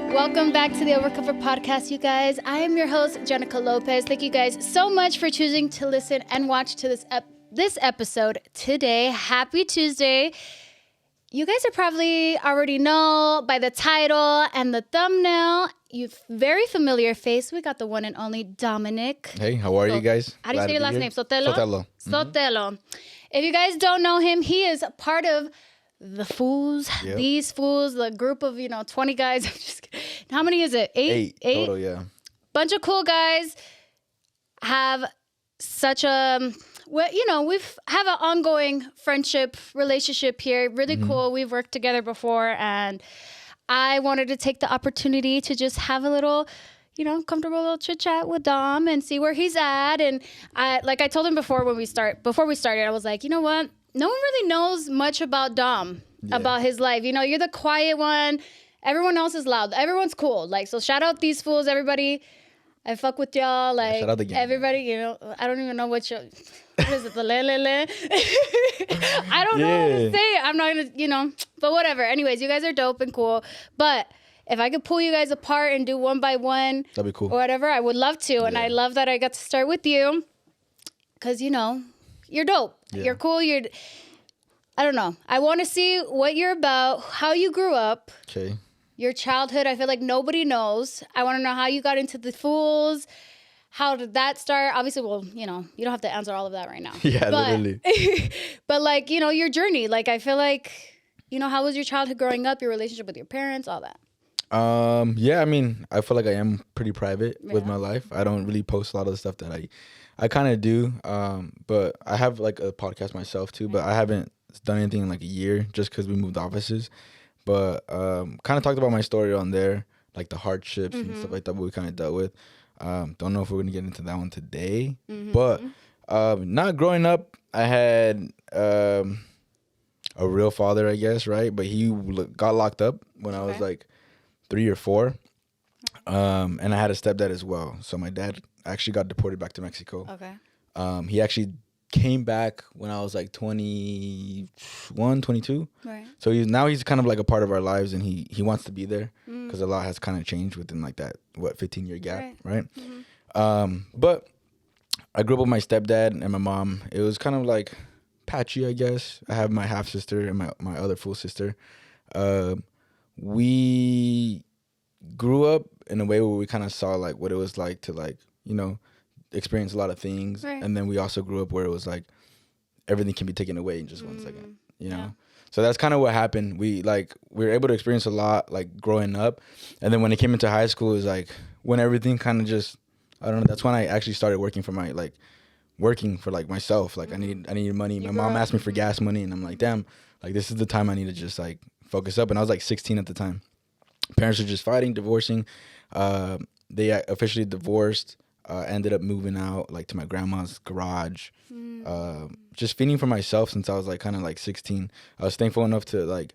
Welcome back to the Overcover Podcast, you guys. I am your host, Jenicka Lopez. Thank you guys so much for choosing to listen and watch to this episode today. Happy Tuesday. You guys are probably already know by the title and the thumbnail, you very familiar face. We got the one and only Dominic. Hey, how are you guys? How do you say your last name? Sotelo? Sotelo. Sotelo. If you guys don't know him, he is part of the Fools, These Fools, the group of, 20 guys. I'm just kidding. How many is it? Eight total, yeah. Bunch of cool guys. Have such a, we've have an ongoing friendship, relationship here. Really cool. We've worked together before, and I wanted to take the opportunity to just have a little, comfortable little chit chat with Dom and see where he's at. And I told him before we started, I was like, you know what? No one really knows much about Dom, about his life. You're the quiet one. Everyone else is loud. Everyone's cool. So shout out These Fools, everybody. I fuck with y'all. Shout out the gang. Everybody, I don't even know what is it, the le? I don't know what to say. I'm not gonna, but whatever. Anyways, you guys are dope and cool. But if I could pull you guys apart and do one by one, that'd be cool. Or whatever, I would love to. And I love that I got to start with you. Cause you're dope. Yeah. You're cool. I don't know. I want to see what you're about, how you grew up. Okay. Your childhood. I feel like nobody knows. I want to know how you got into the Fools. How did that start? Obviously, well, you don't have to answer all of that right now. Yeah, literally. But your journey. I feel like, how was your childhood growing up, your relationship with your parents, all that? Yeah, I feel like I am pretty private with my life. I don't really post a lot of the stuff that I kind of do. But I have a podcast myself too, but I haven't done anything in a year just because we moved offices. But kind of talked about my story on there, the hardships and stuff like that we kind of dealt with. Don't know if we're going to get into that one today. But not growing up, I had a real father, I guess, right? But he got locked up when I was 3 or 4. And I had a stepdad as well. So my dad actually got deported back to Mexico. Okay. He actually came back when I was 21, 22. Right. So he's kind of a part of our lives, and he wants to be there because a lot has kind of changed within that 15-year gap, right? But I grew up with my stepdad and my mom. It was kind of patchy, I guess. I have my half sister and my other full sister. We grew up in a way where we kind of saw what it was like to experience a lot of things, and then we also grew up where it was everything can be taken away in just 1 second, So that's kind of what happened. We were able to experience a lot growing up, and then when it came into high school, it was when everything kind of just, I don't know. That's when I actually started working for myself. I needed money. My mom asked me for gas money, and I'm like, damn, this is the time I need to just focus up. And I was 16 at the time. Parents were just fighting, divorcing. They officially divorced. Ended up moving out to my grandma's garage. Just feeding for myself since I was kind of 16. I was thankful enough to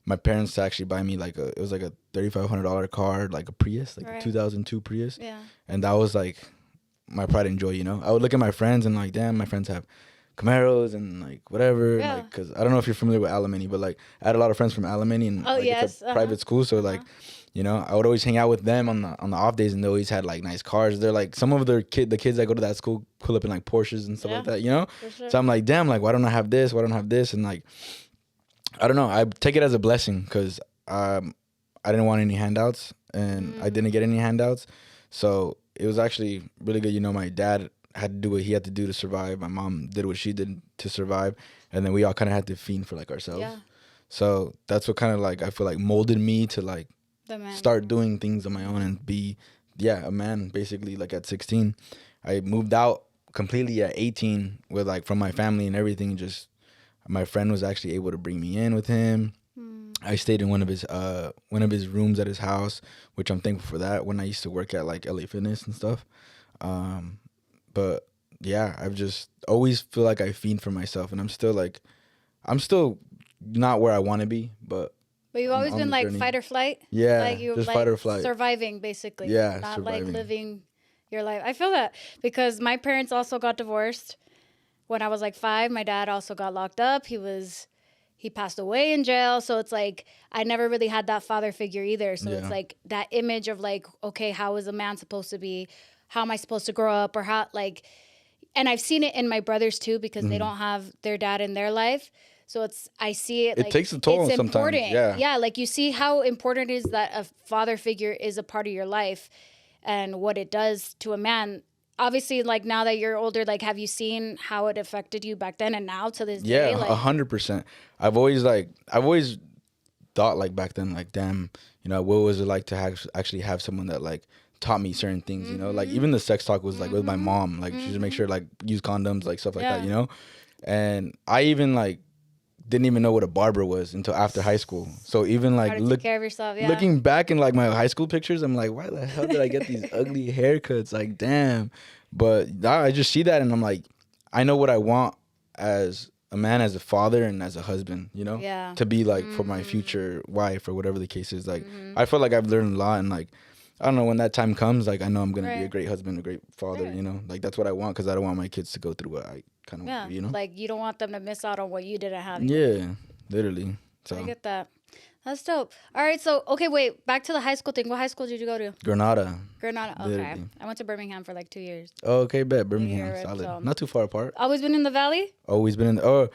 my parents to actually buy me it was a $3,500 car, a Prius, a 2002 Prius. Yeah. And that was my pride and joy, I would look at my friends and damn, my friends have Camaros and whatever. Yeah. Cause I don't know if you're familiar with Alemany, but I had a lot of friends from Alemany, and it's a private school, so I would always hang out with them on the off days, and they always had nice cars. They're some of the kids that go to that school pull up in Porsches and stuff like that, For sure. So I'm damn, why don't I have this? Why don't I have this? And I don't know. I take it as a blessing because I didn't want any handouts, and I didn't get any handouts. So it was actually really good. My dad had to do what he had to do to survive. My mom did what she did to survive, and then we all kind of had to fiend for ourselves. Yeah. So that's what kind of I feel molded me to start doing things on my own and be a man basically. At 16 I moved out completely at 18 with from my family and everything. Just my friend was actually able to bring me in with him. I stayed in one of his rooms at his house, which I'm thankful for that, when I used to work at LA Fitness and stuff. But yeah, I've just always feel I fiend for myself, and I'm still not where I want to be, but you've always been fight or flight? Yeah, you just fight or flight. Surviving, basically. Yeah, not surviving. Living your life. I feel that because my parents also got divorced when I was 5. My dad also got locked up. He was he passed away in jail. So it's like, I never really had that father figure either. So it's like that image of like, okay, how is a man supposed to be? How am I supposed to grow up? Or how, like, and I've seen it in my brothers too, because they don't have their dad in their life. So I see it. It takes a toll it's sometimes. Important. Yeah. Yeah. Like you see how important it is that a father figure is a part of your life and what it does to a man. Obviously, like now that you're older, like have you seen how it affected you back then and now to this day? Yeah, Like 100%. I've always thought like back then, like, damn, you know, what was it like to actually have someone that like taught me certain things, you know, like even the sex talk was like with my mom, like she just make sure like use condoms, like stuff like that, you know. And I even like didn't even know what a barber was until after high school. So even like take care of yourself, looking back in like my high school pictures, I'm like, why the hell did I get these ugly haircuts? Like, damn. But I just see that and I'm like, I know what I want as a man, as a father, and as a husband, you know? Yeah. To be like for my future wife or whatever the case is. Like, I feel like I've learned a lot, and like, I don't know, when that time comes, like, I know I'm going to be a great husband, a great father, you know? Like, that's what I want, because I don't want my kids to go through what I kind of want, you know? Like, you don't want them to miss out on what you didn't have. Yeah, literally. So I get that. That's dope. All right, so, okay, wait, back to the high school thing. What high school did you go to? Granada. Okay. Literally. I went to Birmingham for like 2 years. Oh, okay, bet. Birmingham, solid. So. Not too far apart. Always been in the Valley? Always been in the...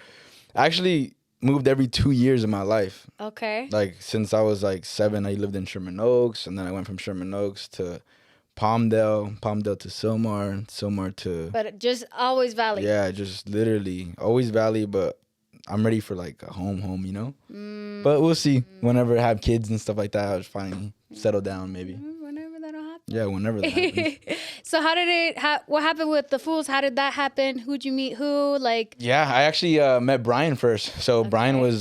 actually moved every 2 years of my life. Okay. Like, since I was like 7, I lived in Sherman Oaks, and then I went from Sherman Oaks to Palmdale to Sylmar to... But just always Valley. Yeah, just literally always Valley, but I'm ready for like a home, you know? But we'll see. Whenever I have kids and stuff like that, I'll finally settle down maybe. Whenever that'll happen. Yeah, whenever that happens. So how did it, what happened with the Fools? How did that happen? Who'd you meet? Who? Like... Yeah, I actually met Brian first. So Brian was,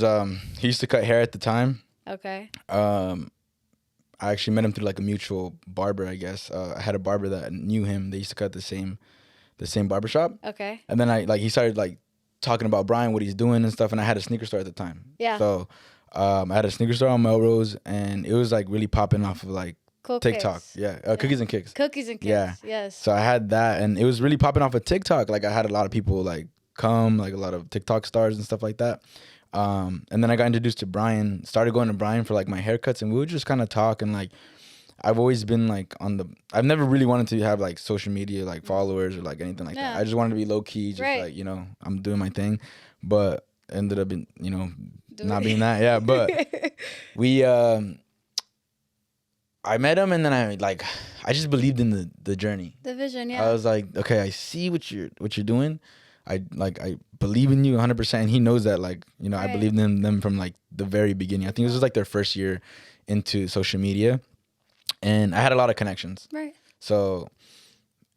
he used to cut hair at the time. Okay. I actually met him through like a mutual barber, I guess. I had a barber that knew him. They used to cut the same barbershop. Okay. And then he started like talking about Brian, what he's doing and stuff. And I had a sneaker store at the time. Yeah. So I had a sneaker store on Melrose, and it was like really popping off of like Cool TikTok. Kicks. Yeah. Cookies and Kicks. Cookies and Kicks. Yeah. Yes. So I had that, and it was really popping off of TikTok. Like I had a lot of people like come, like a lot of TikTok stars and stuff like that. And then I got introduced to Brian, started going to Brian for like my haircuts, and we would just kind of talk. And like, I've always been like I've never really wanted to have like social media, like followers or like anything like that. I just wanted to be low key, just like, you know, I'm doing my thing, but ended up in, you know, not being that. Yeah. But I met him, and then I just believed in the journey. The vision, yeah. I was like, okay, I see what you're doing. I believe in you 100%. And he knows that, like, you know, I believed in them from like the very beginning. I think this was like their first year into social media, and I had a lot of connections. Right. So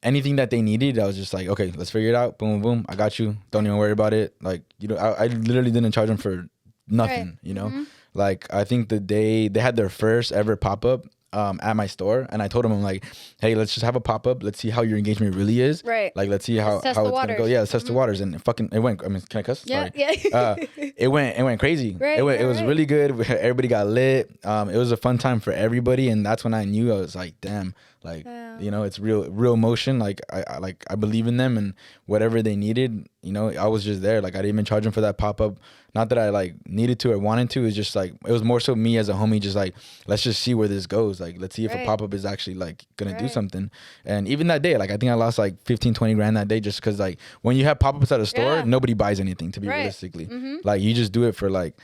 anything that they needed, I was just like, okay, let's figure it out. Boom, boom, I got you. Don't even worry about it. Like, you know, I literally didn't charge them for nothing, you know? Like, I think the day they had their first ever pop-up at my store, and I told them, I'm like, hey, let's just have a pop-up. Let's see how your engagement really is. Right. Like, let's see how it's gonna go. Yeah, let's test the waters. And it went, I mean, can I cuss? Yeah. Sorry. Yeah. It went crazy. Right, it was really good. Everybody got lit. It was a fun time for everybody, and that's when I knew. I was like, damn, like, you know, it's real emotion. Like I believe in them, and whatever they needed, you know, I was just there. Like, I didn't even charge them for that pop-up. Not that I like needed to or wanted to. It's just like, it was more so me as a homie, just like, let's just see where this goes. Like, let's see if a pop-up is actually like gonna do something. And even that day, like, I think I lost like 15-20 grand that day, just because like when you have pop-ups at a store, nobody buys anything, to be realistically. Like, you just do it for like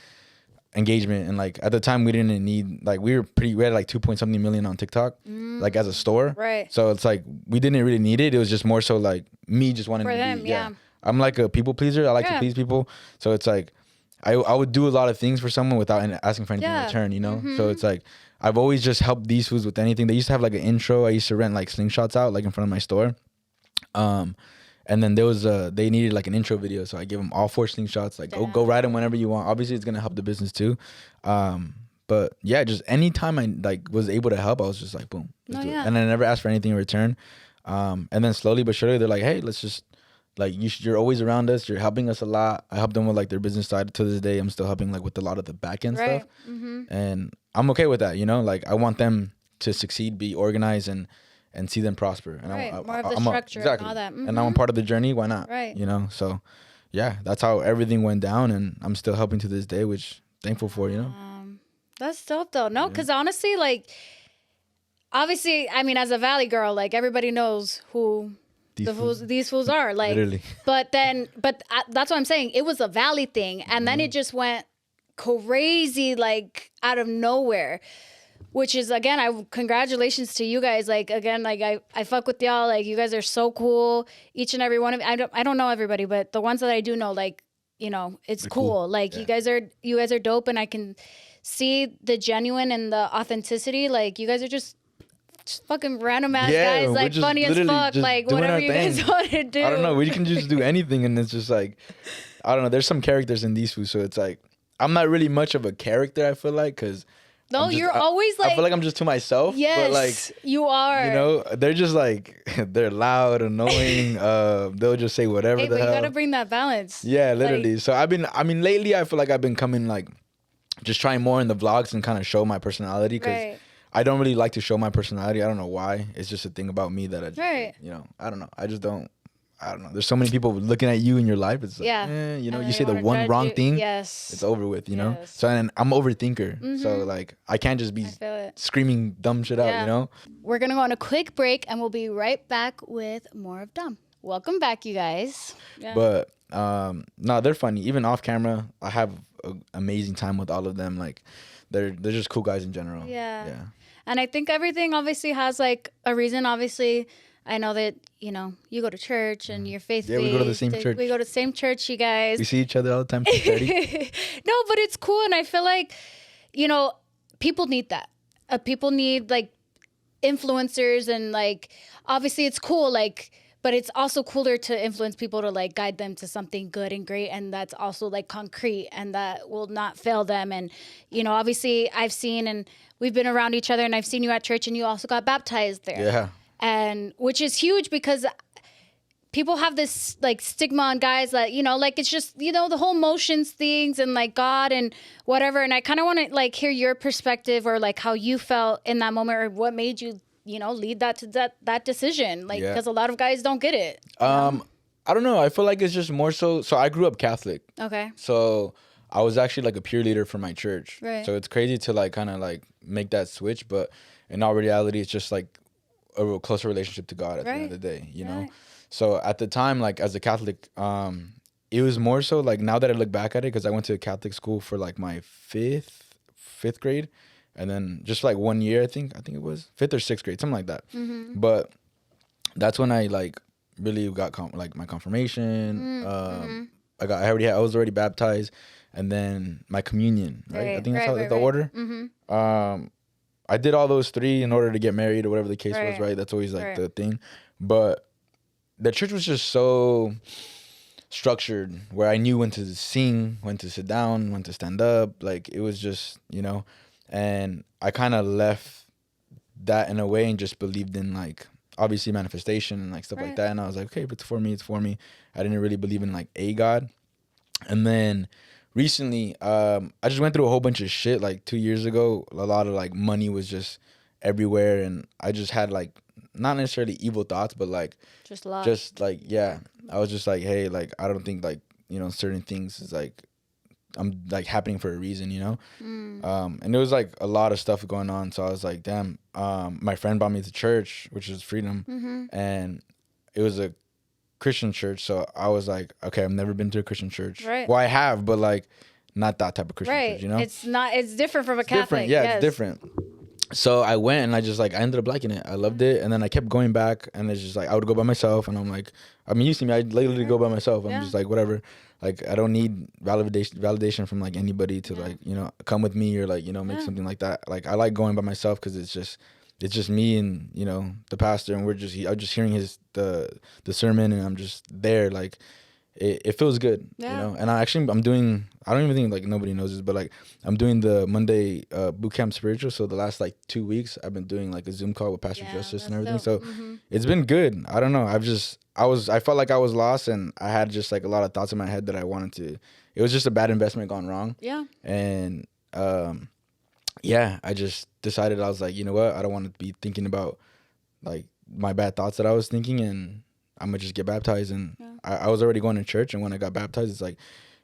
engagement. And like at the time, we didn't need, like, we had like 2-point-something million on TikTok, like as a store. Right. So it's like we didn't really need it. It was just more so like me just wanting to them, be, I'm like a people pleaser. I like to please people. So it's like I would do a lot of things for someone without asking for anything in return, you know? So it's like, I've always just helped these foods with anything. They used to have like an intro. I used to rent like slingshots out like in front of my store. And then there was they needed like an intro video. So I gave them all 4 slingshots. Like, go ride them whenever you want. Obviously it's going to help the business too. But yeah, just anytime I like was able to help, I was just like, boom. Let's do it. And I never asked for anything in return. And then slowly but surely, they're like, hey, let's just, like, you're always around us. You're helping us a lot. I help them with like their business side. To this day, I'm still helping like with a lot of the back end stuff. And I'm okay with that, you know? Like, I want them to succeed, be organized, and see them prosper. And more of the structure and all that. And I'm a part of the journey. Why not? Right. You know? So yeah, that's how everything went down, and I'm still helping to this day, which thankful for, you know. That's dope though. No, because honestly, like, obviously, I mean, as a Valley girl, like everybody knows who these fools are. Like, literally. But that's what I'm saying. It was a Valley thing, and then it just went crazy, like out of nowhere. Which is, again, congratulations to you guys. Like, again, like I fuck with y'all. Like, you guys are so cool. Each and every one of I don't know everybody, but the ones that I do know, like, you know, it's cool. Like, you guys are dope, and I can see the genuine and the authenticity. Like, you guys are just fucking random ass guys, like funny as fuck. Like, whatever you guys want to do. I don't know. We can just do anything, and it's just like, I don't know. There's some characters in these foods, so it's like I'm not really much of a character. I feel like because. No, you're always like... I feel like I'm just to myself. Yes, but like, you are. You know, they're just like, they're loud, annoying. They'll just say whatever the hell. You gotta bring that balance. Yeah, literally. Like, so lately I feel like I've been coming like, just trying more in the vlogs and kind of show my personality. Because I don't really like to show my personality. I don't know why. It's just a thing about me that I just, you know, I don't know. I don't know. There's so many people looking at you in your life. It's like, you know, you say the one wrong thing, it's over with, you know? So and I'm an overthinker. So like, I can't just be screaming dumb shit out, you know? We're going to go on a quick break and we'll be right back with more of Dumb. Welcome back, you guys. But no, they're funny. Even off camera, I have an amazing time with all of them. Like, they're just cool guys in general. Yeah. And I think everything obviously has like a reason. Obviously, I know that, you know, you go to church and you're faith-based. Yeah, we go to the same church. We go to the same church, you guys. We see each other all the time. No, but it's cool. And I feel like, you know, people need that. People need, like, influencers. And, like, obviously it's cool, like, but it's also cooler to influence people to, like, guide them to something good and great. And that's also, like, concrete and that will not fail them. And, you know, obviously I've seen and we've been around each other and I've seen you at church and you also got baptized there. Yeah. And which is huge because people have this like stigma on guys that, you know, like it's just, you know, the whole motions things and like God and whatever. And I kind of want to like hear your perspective or like how you felt in that moment or what made you, you know, lead that to that decision. Like, because a lot of guys don't get it. I don't know. I feel like it's just more so I grew up Catholic. Okay. So I was actually like a peer leader for my church. Right. So it's crazy to like kind of like make that switch. But in all reality, it's just like a real closer relationship to God at the end of the day, you know? So at the time, like as a Catholic, it was more so like now that I look back at it, because I went to a Catholic school for like my fifth grade. And then just like 1 year, I think it was 5th or 6th grade, something like that. Mm-hmm. But that's when I like really got like my confirmation. I was already baptized, and then my communion, right? I think that's how the order. Mm-hmm. I did all those 3 in order to get married or whatever the case was, right? That's always like the thing. But the church was just so structured where I knew when to sing, when to sit down, when to stand up. Like it was just, you know, and I kind of left that in a way and just believed in like obviously manifestation and like stuff like that. And I was like, okay, if it's for me, it's for me. I didn't really believe in like a God. And then recently, I just went through a whole bunch of shit. Like 2 years ago, a lot of like money was just everywhere, and I just had like not necessarily evil thoughts, but like just like I was just like, hey, like I don't think like, you know, certain things is like I'm like happening for a reason, you know. And there was like a lot of stuff going on, so I was like, damn. My friend brought me to church, which is Freedom, and it was a Christian church, so I was like, okay, I've never been to a Christian church. Right. Well, I have, but like not that type of Christian church, you know? It's different from a Catholic. It's different. So I went and I ended up liking it. I loved it, and then I kept going back, and it's just like I would go by myself, and I'm like, I mean, you see me, I literally go by myself. I'm just like, whatever. Like I don't need validation from like anybody to like, you know, come with me or like, you know, make something like that. Like I like going by myself because it's just me and, you know, the pastor, and I'm just hearing the sermon, and I'm just there. Like it feels good, you know. And I'm doing, I don't even think like nobody knows this, but like I'm doing the Monday boot camp spiritual. So the last like 2 weeks I've been doing like a Zoom call with Pastor Justice and everything. So it's been good. I don't know. I felt like I was lost, and I had just like a lot of thoughts in my head that I wanted to. It was just a bad investment gone wrong. Yeah. And I just decided, I was like, you know what? I don't want to be thinking about like my bad thoughts that I was thinking, and I'm gonna just get baptized. And I was already going to church, and when I got baptized, it's like,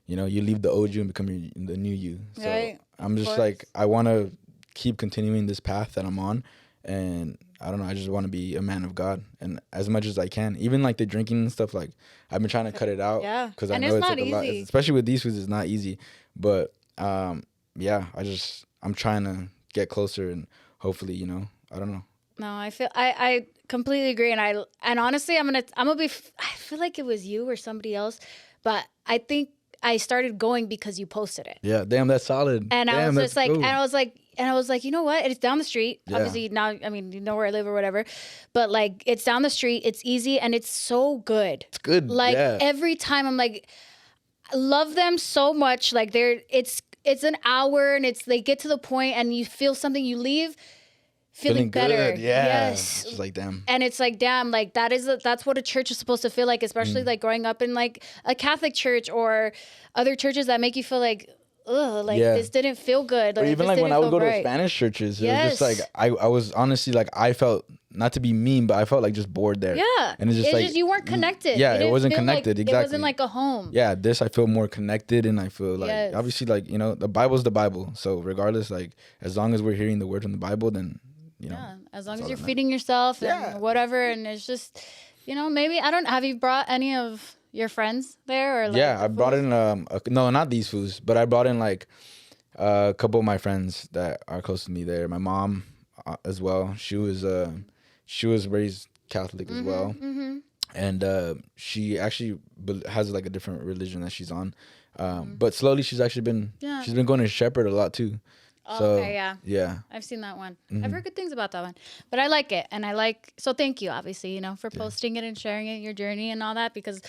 you know, you leave the old you and become the new you. So right. I'm just like, I want to keep continuing this path that I'm on, and I don't know, I just want to be a man of God, and as much as I can, even like the drinking and stuff, like I've been trying to cut it out, because I know it's like a lot, especially with these foods, it's not easy. But yeah, I'm trying to get closer, and hopefully, you know, I don't know. No, I completely agree, and honestly, I'm gonna be. I feel like it was you or somebody else, but I think I started going because you posted it. Yeah, damn, that's solid. And damn, I was just like, cool. and I was like, you know what? It's down the street. Yeah. Obviously now, I mean, you know where I live or whatever, but like, it's down the street. It's easy and it's so good. It's good. Like every time I'm like, I love them so much. Like it's an hour and they get to the point and you feel something, you leave feeling better. Good. Yeah. Yes. It's like, damn. And it's like, damn, like that's what a church is supposed to feel like, especially like growing up in like a Catholic church or other churches that make you feel like, ugh, like this didn't feel good. Like, or even like when I would go to Spanish churches, it was just like, I was honestly like, I felt, not to be mean, but I felt like just bored there. Yeah. And it's just like, you weren't connected. Yeah, it wasn't connected. Like, exactly. It wasn't like a home. Yeah, this I feel more connected, and I feel like, obviously, like, you know, the Bible's the Bible. So regardless, like, as long as we're hearing the word from the Bible, then, you know. Yeah, as long as you're feeding yourself and whatever. And it's just, you know, maybe, have you brought any of your friends there? Or like I brought in, no, not these foods, but I brought in like a couple of my friends that are close to me there. My mom as well. She was raised Catholic as well. Mm-hmm. And she actually has like a different religion that she's on. But slowly she's actually been, she's been going to Shepherd a lot too. So, okay, yeah. I've seen that one. Mm-hmm. I've heard good things about that one. But I like it. And so thank you, obviously, you know, for posting it and sharing it, your journey and all that, because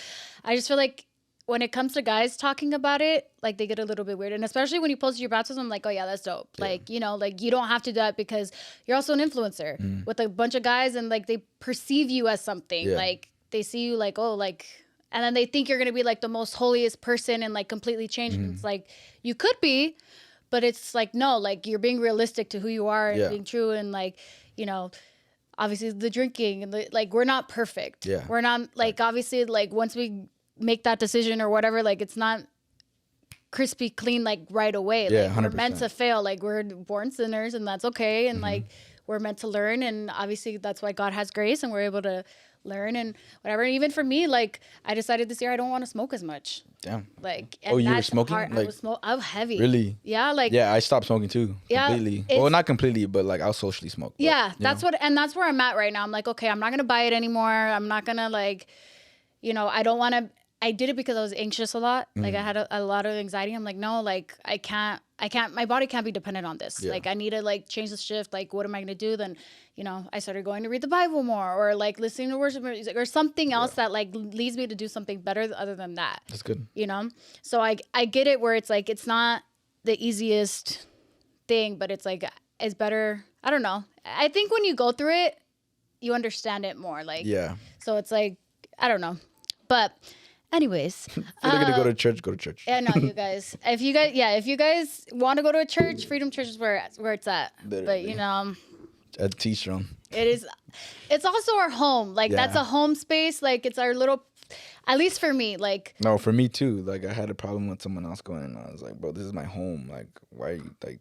I just feel like when it comes to guys talking about it, like they get a little bit weird. And especially when you post your baptism, I'm like, oh yeah, that's dope. Yeah. Like, you know, like you don't have to do that because you're also an influencer with a bunch of guys and like they perceive you as something. Yeah. Like they see you like, oh, like, and then they think you're going to be like the most holiest person and like completely change. And it's like, you could be, but it's like, no, like you're being realistic to who you are and being true. And like, you know, obviously the drinking and like, we're not perfect. Yeah. We're not like, obviously like once we make that decision or whatever, like it's not crispy clean, like right away. Yeah, like 100%. We're meant to fail. Like we're born sinners and that's okay. And like, we're meant to learn. And obviously that's why God has grace and we're able to learn and whatever. And even for me, like I decided this year I don't want to smoke as much. Damn. Like, and you were smoking? Like, I was heavy. Really? Yeah. Like, I stopped smoking too. Yeah. Completely. Well, not completely, but like I'll socially smoke. But, yeah. That's where I'm at right now. I'm like, okay, I'm not going to buy it anymore. I'm not going to like, you know, I don't want to. I did it because I was anxious a lot. Like I had a lot of anxiety. I'm like, no, like I can't, my body can't be dependent on this. Yeah. Like I need to like change the shift. Like, what am I going to do? Then, you know, I started going to read the Bible more or like listening to worship music or something else that like leads me to do something better other than that. That's good. You know? So I get it where it's like, it's not the easiest thing, but it's like, it's better. I don't know. I think when you go through it, you understand it more. Like, so it's like, I don't know. But anyways, if you're gonna go to church, go to church. Yeah, no, you guys. If you guys want to go to a church, Freedom Church is where it's at. Literally. But you know, at T-Strong. It is. It's also our home. Like that's a home space. Like it's our little. At least for me, like. No, for me too. Like I had a problem with someone else going, and I was like, bro, this is my home. Like, why are you like,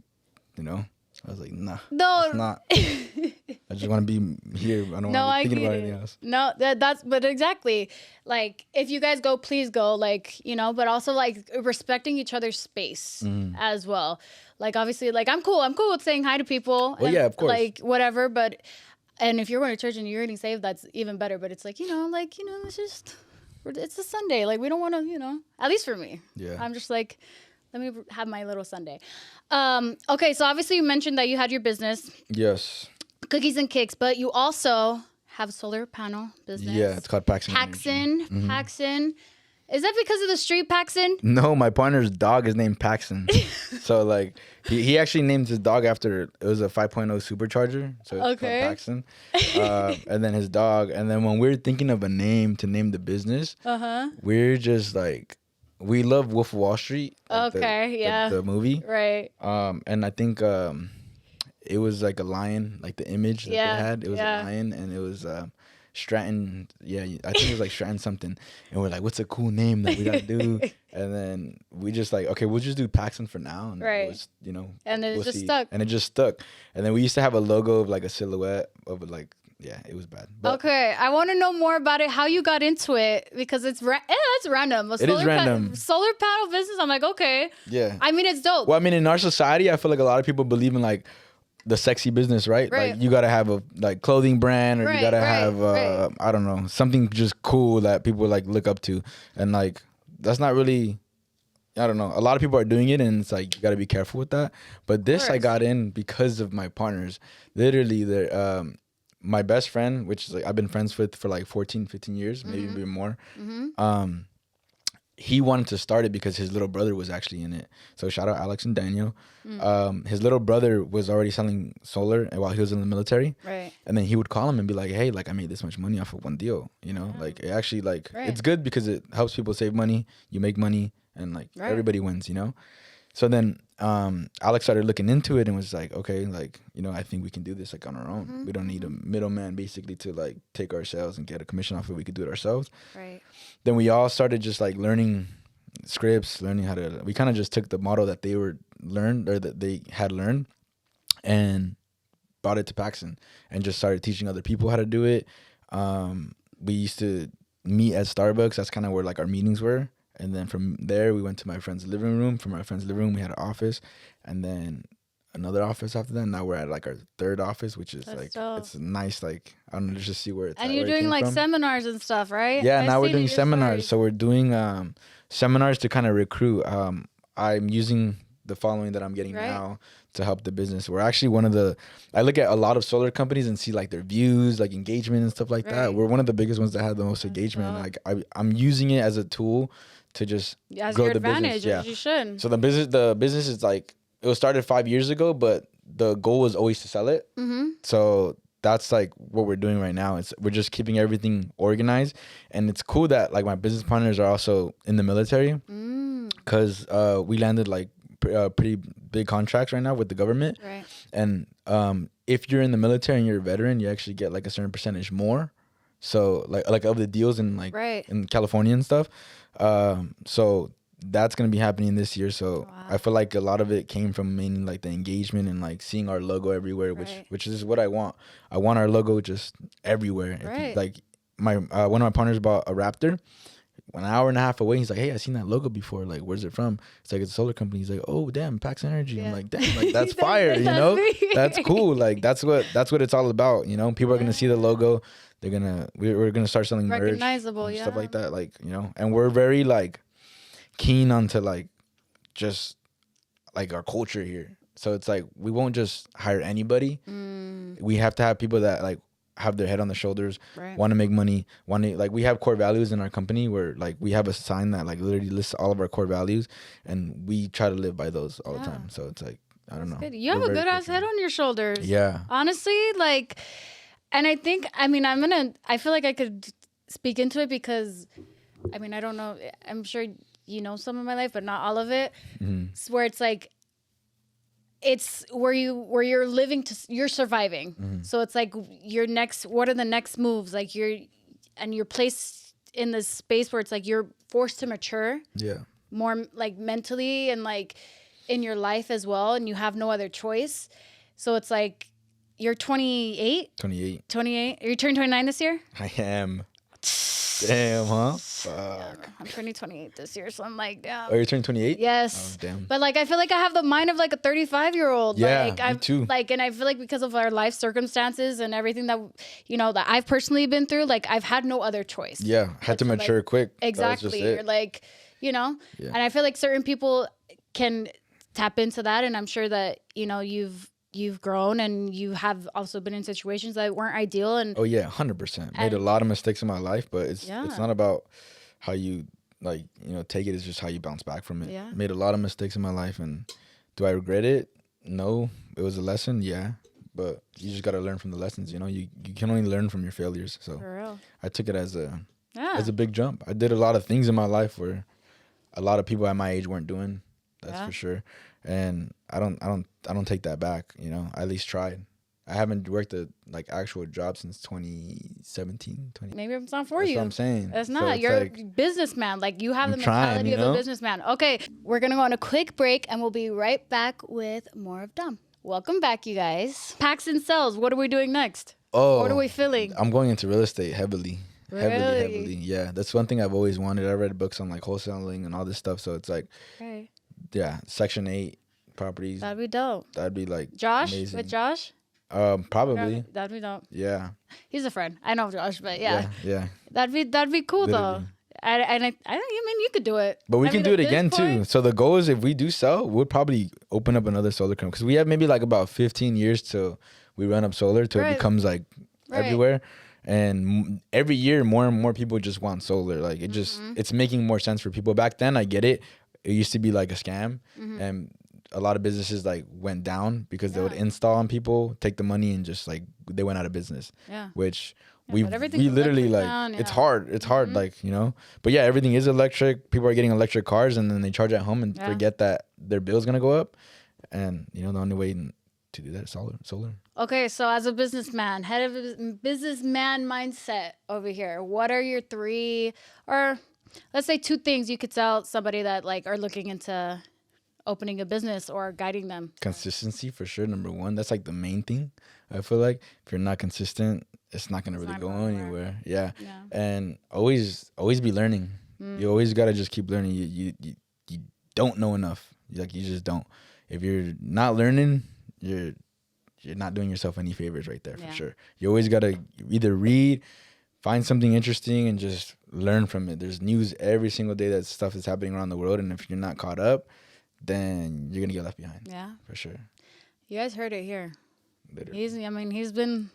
you know? I was like, nah. No, it's not. I just want to be here. I don't want to be thinking about anything else. No, but exactly. Like, if you guys go, please go. Like, you know, but also like respecting each other's space as well. Like, obviously, like I'm cool. I'm cool with saying hi to people. Well, yeah, of course. Like, whatever. But, and if you're going to church and you're getting saved, that's even better. But it's like, it's a Sunday. Like, we don't want to, you know, at least for me. Yeah. I'm just like, let me have my little Sunday. Okay, so obviously you mentioned that you had your business. Yes. Cookies and Kicks, but you also have a solar panel business. Yeah, it's called Paxson. Paxson. Is that because of the street Paxson? No, my partner's dog is named Paxson. So like he actually named his dog after, it was a 5.0 supercharger. So it's called Paxson. And then his dog. And then when we're thinking of a name to name the business, we're just like, we love Wolf of Wall Street. Like the movie. Right. And I think it was like a lion, like the image that they had. It was a lion, and it was Stratton. Yeah, I think it was like Stratton something. And we're like, what's a cool name that we gotta do? And then we just like, okay, we'll just do Paxton for now. And right. We'll, you know, and then it just stuck. And it just stuck. And then we used to have a logo of like a silhouette of like, yeah, it was bad. But okay, I want to know more about it. How you got into it, because it's random. It is random. Solar panel business. I'm like, okay. Yeah. I mean, it's dope. Well, I mean, in our society, I feel like a lot of people believe in like the sexy business, right? Like you gotta have a like clothing brand, or you gotta have I don't know, something just cool that people like look up to, and like that's not really. I don't know. A lot of people are doing it, and it's like you got to be careful with that. But this I got in because of my partners. Literally, my best friend, which is like I've been friends with for like 14, 15 years, maybe even more. He wanted to start it because his little brother was actually in it. So shout out Alex and Daniel. His little brother was already selling solar while he was in the military. Right. And then he would call him and be like, hey, like I made this much money off of one deal. You know, like it actually like it's good because it helps people save money. You make money. And like everybody wins, you know? So then Alex started looking into it and was like, okay, like, you know, I think we can do this like on our own. We don't need a middleman basically to like take our sales and get a commission off it. We could do it ourselves. Right. Then we all started just like learning scripts, learning how to, we kind of just took the model that they had learned and brought it to Paxton and just started teaching other people how to do it. We used to meet at Starbucks. That's kind of where like our meetings were. And then from there, we went to my friend's living room. From my friend's living room, we had an office. And then another office after that. Now we're at like our third office, which is like, it's nice. Like, I don't know, just see where it's and you're doing like seminars and stuff, right? Yeah, now we're doing seminars. So we're doing seminars to kind of recruit. I'm using the following that I'm getting now to help the business. We're actually I look at a lot of solar companies and see like their views, like engagement and stuff like that. We're one of the biggest ones that have the most engagement. Like I'm using it as a tool to just grow the business. As you should. So the business is like, it was started 5 years ago, but the goal was always to sell it. So that's like what we're doing right now. We're just keeping everything organized, and it's cool that like my business partners are also in the military, because we landed like pretty big contracts right now with the government. Right. And if you're in the military and you're a veteran, you actually get like a certain percentage more. So like of the deals in like in California and stuff. So that's gonna be happening this year. So I feel like a lot of it came from mainly like the engagement and like seeing our logo everywhere, which is what I want. I want our logo just everywhere. If you, like one of my partners bought a Raptor. 1.5 hours away, he's like, hey, I seen that logo before. Like, where's it from? It's like, it's a solar company. He's like, oh, damn, Pax Energy. I'm like, damn, like that's fire, you know? That's cool. Like, that's what it's all about, you know? People are gonna see the logo. We're gonna start selling recognizable, merch, stuff like that, like, you know. And we're very like keen onto like just like our culture here. So it's like we won't just hire anybody. We have to have people that like have their head on the shoulders, want to make money, like we have core values in our company where like we have a sign that like literally lists all of our core values, and we try to live by those all the time. So it's like, I don't know. Good. You have a good ass head on your shoulders. Yeah. Honestly, like, and I think, I mean, I feel like I could speak into it because, I mean, I don't know. I'm sure you know some of my life, but not all of it. It's where it's like, it's where you're living you're surviving. So it's like what are the next moves? Like you're placed in this space where it's like you're forced to mature. Yeah. More like mentally and like in your life as well. And you have no other choice. So it's like you're 28. 28. Are you turning 29 this year? I am. Damn, huh? Fuck. Yeah, I'm turning 28 this year, so I'm like, damn. Oh, you're turning 28? Yes. Oh, damn. But like, I feel like I have the mind of like a 35-year-old. Yeah, like, me too. Like, and I feel like because of our life circumstances and everything that, you know, that I've personally been through, like I've had no other choice. Yeah, had to mature like, quick. Exactly. You're like, you know, and I feel like certain people can tap into that, and I'm sure that, you know, you've grown and you have also been in situations that weren't ideal. And oh yeah, 100%. Made a lot of mistakes in my life, but it's not about how you like, you know, take it. It's just how you bounce back from it. Yeah. Made a lot of mistakes in my life, and do I regret it? No. It was a lesson, yeah. But you just gotta learn from the lessons, you know. You can only learn from your failures. So for real. I took it as a big jump. I did a lot of things in my life where a lot of people at my age weren't doing. That's for sure. And I don't take that back, you know. I at least tried. I haven't worked a like actual job since 2017. Maybe it's not for That's you. what I'm saying. It's not. You're a businessman. Like, you have the mentality of a businessman. Okay, we're going to go on a quick break, and we'll be right back with more of Dom. Welcome back, you guys. Packs and sells. What are we doing next? Oh, what are we feeling? I'm going into real estate heavily. Really? Heavily. Yeah, that's one thing I've always wanted. I read books on like wholesaling and all this stuff. So it's like, yeah, Section 8 properties. That'd be dope. That'd be like Josh? amazing. With Josh? Probably. That'd be dope. Yeah. He's a friend. I know Josh, but yeah. Yeah. That'd be cool though. I mean, you could do it. But we can do it again too. So the goal is, if we do sell, we'll probably open up another solar company, because we have maybe like about 15 years till we run up solar, till it becomes like everywhere. And every year, more and more people just want solar. Like, it just, it's making more sense for people. Back then, I get it. It used to be like a scam, and a lot of businesses like went down because they would install on people, take the money, and just like they went out of business. Yeah. Which we literally like now, it's hard, like, you know. But yeah, everything is electric. People are getting electric cars, and then they charge at home and forget that their bill's gonna go up. And you know, the only way to do that is solar. Okay, so as a businessman, head of a businessman mindset over here, what are your 3, or let's say 2 things you could tell somebody that like are looking into opening a business or guiding them? Consistency, for sure, number 1. That's like the main thing. I feel like if you're not consistent, it's not gonna really go anywhere. Yeah. And always be learning. You always gotta just keep learning. You don't know enough. Like, you just don't. If you're not learning, you're not doing yourself any favors right there, for sure. You always gotta either read, find something interesting, and just learn from it. There's news every single day that stuff is happening around the world, and if you're not caught up, then you're gonna get left behind. Yeah, for sure. You guys heard it here. Literally. He's been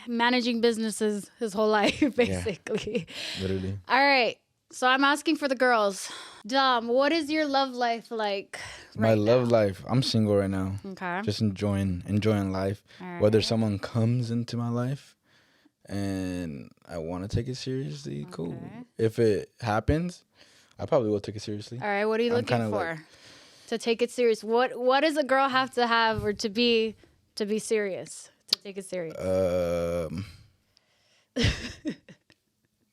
managing businesses his whole life, basically. Yeah, literally. All right. So I'm asking for the girls. Dom, what is your love life like My love life? I'm single right now. Okay. Just enjoying life. Right. Whether someone comes into my life and I want to take it seriously, cool. If it happens, I probably will take it seriously. All right. What are you looking for to take it serious? What does a girl have to have or to be serious? To take it serious?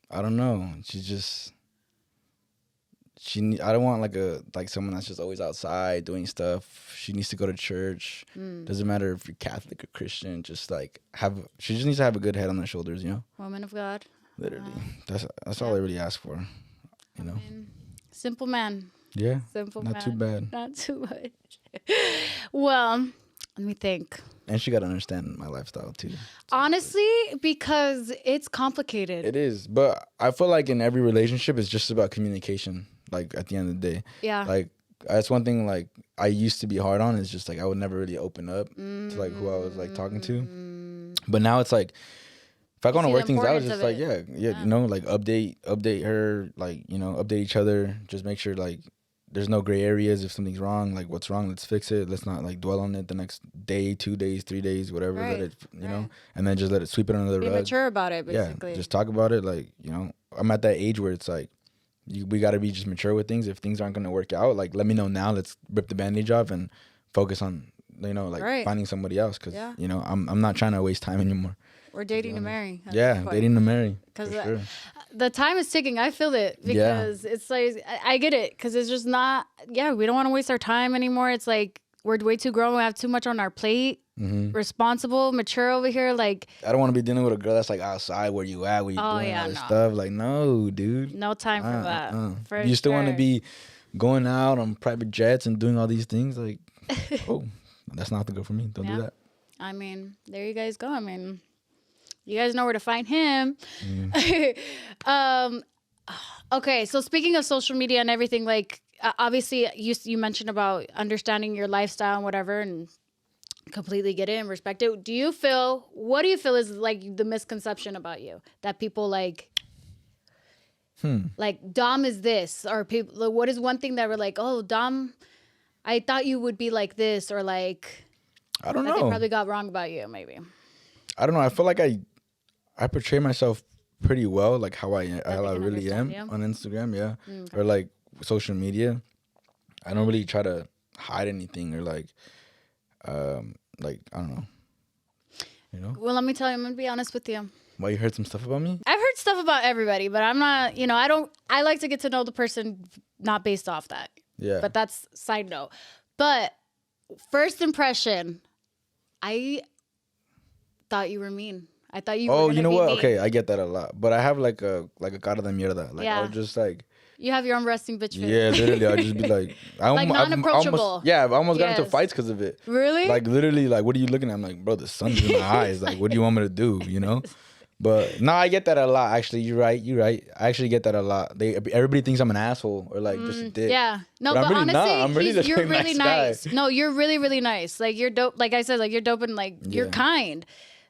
I don't know. I don't want like someone that's just always outside doing stuff. She needs to go to church. Doesn't matter if you're Catholic or Christian. Just like she just needs to have a good head on her shoulders, you know. Woman of God. Literally, that's all I really ask for, you know. Simple man. Yeah. Simple man. Not too bad. Not too much. Well, let me think. And she got to understand my lifestyle too. Honestly, because it's complicated. It is, but I feel like in every relationship, it's just about communication. Like, at the end of the day, like, that's one thing like I used to be hard on, is just like I would never really open up to like who I was like talking to. But now it's like, if I want to work things out, it's just like yeah, you know, like update her, like, you know, update each other. Just make sure like there's no gray areas. If something's wrong, like, what's wrong, let's fix it. Let's not like dwell on it the next day, 2 days, 3 days, whatever. Let it, you know, and then just let it sweep it under the rug. Be mature about it, basically. Yeah, just talk about it. Like, you know, I'm at that age where it's like, we got to be just mature with things. If things aren't going to work out, like, let me know now. Let's rip the bandage off and focus on, you know, like finding somebody else. Because, you know, I'm not trying to waste time anymore. We're dating to marry. Yeah, dating to marry. Because the time is ticking. I feel it. Because it's like, I get it. Because it's just not, we don't want to waste our time anymore. It's like, we're way too grown. We have too much on our plate. Responsible, mature over here. Like, I don't want to be dealing with a girl that's like outside where you at, where you doing all this stuff. Like, no, dude. No time for that. You still want to be going out on private jets and doing all these things? Like, oh, that's not the girl for me. Don't do that. I mean, there you guys go. I mean, you guys know where to find him. Okay, so speaking of social media and everything, like, obviously you mentioned about understanding your lifestyle and whatever, and completely get it and respect it. What do you feel is like the misconception about you that people like Dom is this, or people, like, what is one thing that we're like, oh, Dom, I thought you would be like this, or like, I don't know, they probably got wrong about you, maybe. I don't know. I feel like I portray myself pretty well, like how I really am on Instagram, or like social media. I don't really try to hide anything or like I don't know. you know? Well, let me tell you, I'm going to be honest with you. Why, you heard some stuff about me? I've heard stuff about everybody, but I'm not, I like to get to know the person not based off that. Yeah. But that's side note. But first impression, I thought you were mean. I thought you were Oh, you know what? mean. Okay, I get that a lot. But I have like a cara de mierda. Like, I was just like... You have your own resting bitch face. Yeah, literally. I'll just be like... Like non-approachable. I've almost got into fights because of it. Really? Like, literally, like, what are you looking at? I'm like, bro, the sun's in my eyes. Like, what do you want me to do, you know? But no, I get that a lot. Actually, you're right. I actually get that a lot. Everybody thinks I'm an asshole or like just a dick. Yeah. No, but I'm really honestly, not. I'm really you're really nice. Guy. No, you're really, really nice. Like, you're dope. Like I said, like, you're dope and like you're kind.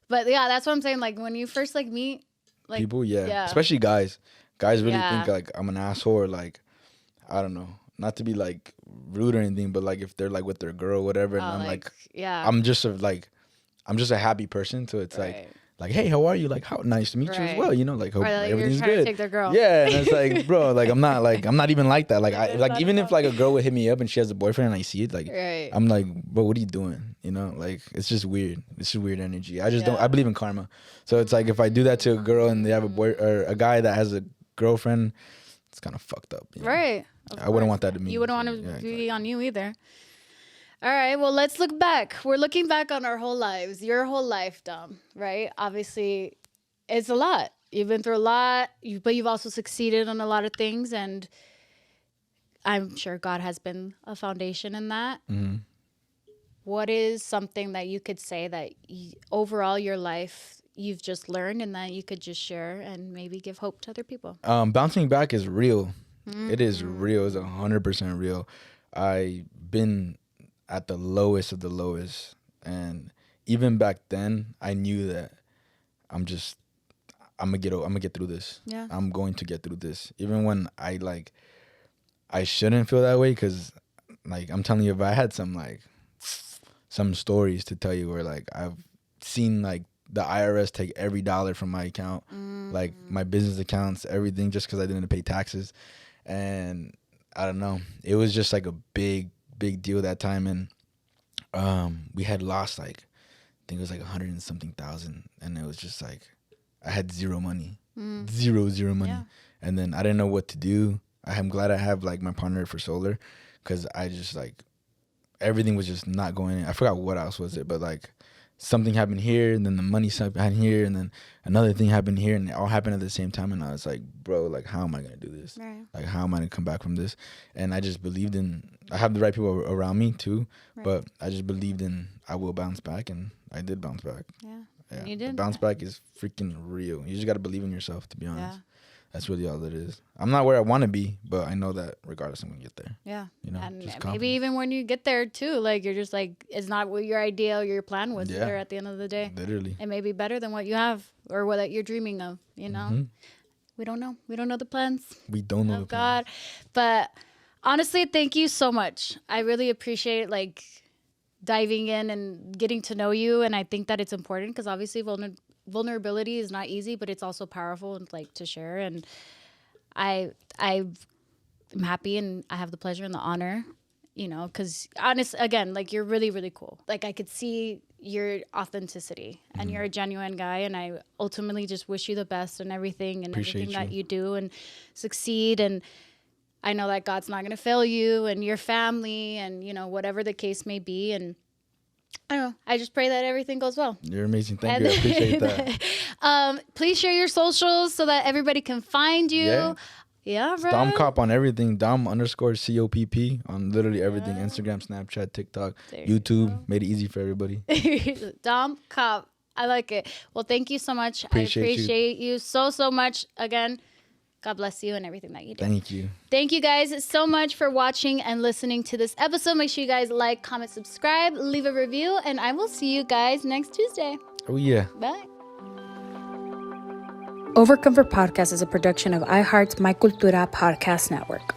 But yeah, that's what I'm saying. Like, when you first like meet like people, especially guys. Guys really think like I'm an asshole or like, I don't know. Not to be like rude or anything, but like if they're like with their girl or whatever, and I'm like, I'm just a happy person. So it's like, hey, how are you? Like, how nice to meet you as well. You know, like, hope everything's good. To take their girl. Yeah, and it's like, bro, like I'm not even like that. Like, even if like a girl would hit me up and she has a boyfriend and I see it, like, I'm like, bro, what are you doing? You know, like it's just weird. It's just weird energy. I just don't. I believe in karma. So it's like if I do that to a girl and they have a boy or a guy that has a girlfriend, it's kind of fucked up. You know? Right. I wouldn't want that to be. You wouldn't want to be on you either. All right, well, let's look back. We're looking back on our whole lives, your whole life, Dom, right? Obviously, it's a lot. You've been through a lot, but you've also succeeded on a lot of things, and I'm sure God has been a foundation in that. Mm-hmm. What is something that you could say that overall your life you've just learned and that you could just share and maybe give hope to other people? Bouncing back is real. Mm-hmm. It is real. It's 100% real. I've been at the lowest of the lowest, and even back then I knew that I'm gonna get through this. Yeah, I'm going to get through this, even when I shouldn't feel that way, because like I'm telling you, if I had some stories to tell you where like I've seen like the IRS take every dollar from my account, like my business accounts, everything, just because I didn't pay taxes. And I don't know, it was just like a big deal that time. And we had lost like, I think it was like 100 and something thousand, and it was just like I had zero money. Zero money. Yeah. And then I didn't know what to do. I'm glad I have like my partner for solar, because I just like everything was just not going in. I forgot what else was it, but like something happened here, and then the money happened here, and then another thing happened here, and it all happened at the same time. And I was like, bro, like, how am I gonna do this? Right. Like, how am I gonna come back from this? And I just believed in, I have the right people around me too, but I just believed in I will bounce back, and I did bounce back. Yeah, you did. The bounce back is freaking real. You just gotta believe in yourself, to be honest. Yeah. That's really all it is. I'm not where I want to be, but I know that regardless, I'm gonna get there. Yeah, you know, and maybe even when you get there too, like you're just like, it's not what your idea or your plan was there at the end of the day. Literally, it may be better than what you have or what you're dreaming of. You know, we don't know. We don't know the plans. We don't know the plans. God, but honestly, thank you so much. I really appreciate like diving in and getting to know you, and I think that it's important because obviously vulnerability is not easy, but it's also powerful and like to share. And I'm happy, and I have the pleasure and the honor, you know, because again, like you're really, really cool. Like I could see your authenticity, and you're a genuine guy, and I ultimately just wish you the best and everything and everything that you do and succeed. And I know that God's not going to fail you and your family, and you know, whatever the case may be. And I don't know. I just pray that everything goes well. You're amazing. Thank you. I appreciate that. Please share your socials so that everybody can find you. Yeah, bro. Dom Cop on everything. Dom_COPP on literally everything. Instagram, Snapchat, TikTok, YouTube. Made it easy for everybody. Dom Cop. I like it. Well, thank you so much. I appreciate you so much. Again, God bless you and everything that you do. Thank you. Thank you guys so much for watching and listening to this episode. Make sure you guys like, comment, subscribe, leave a review, and I will see you guys next Tuesday. Oh, yeah. Bye. Overcomfort Podcast is a production of iHeart's My Cultura Podcast Network.